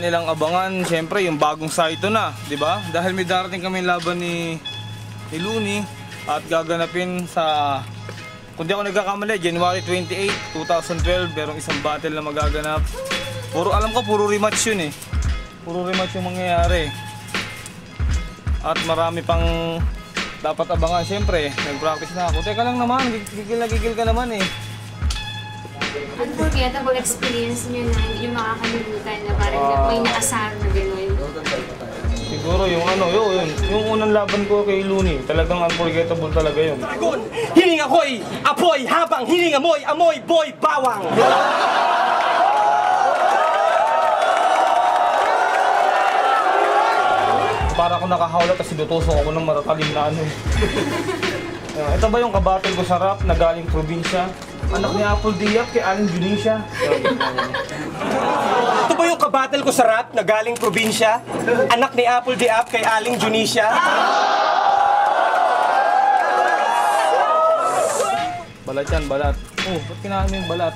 nilang abangan, syempre yung bagong Saito na, di ba? Dahil may darating kami laban ni Looney at gaganapin sa, kung di ako nagkakamali, January 28, 2012, merong isang battle na magaganap. Alam ko, puro rematch yun eh. Puro rematch yung mangyayari. At marami pang dapat abangan, syempre. Nag-practice na ako. Teka lang naman, gigil na gigil ka naman eh. Unforgettable experience nyo na hindi nyo makakalimutan na parang may naasar na gano'n? Siguro yung yung unang laban ko kay Looney, talagang unforgettable talaga yun. Hiling ako'y apoy habang hiling amoy boy bawang! Para ako nakahawlat kasi dutusok ako ng maratalim na ano. Ito ba yung kabattle ko sa rap na galing probinsya? Anak ni Apple Diap kay Aling Junisha. Ito ba yung kabattle ko sa rap na galing probinsya? Anak ni Apple Diap kay Aling Junisha? Balat yan, balat. Oh, ba't kinahan mo yung balat?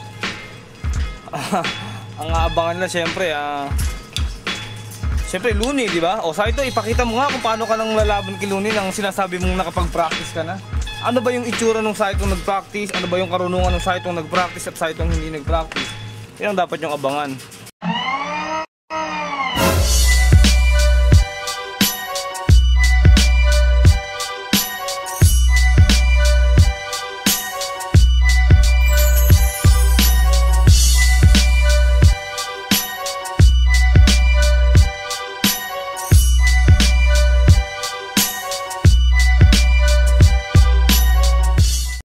Ang aabangan na siyempre, siyempre Looney, di ba? O Saito, ipakita mo nga kung paano ka nang lalaban kay Looney nang sinasabi mong nakapag-practice ka na. Ano ba yung itsura ng Saito nag-practice? Ano ba yung karunungan ng Saito nag-practice at Saito hindi nag-practice? Yan ang dapat yung abangan.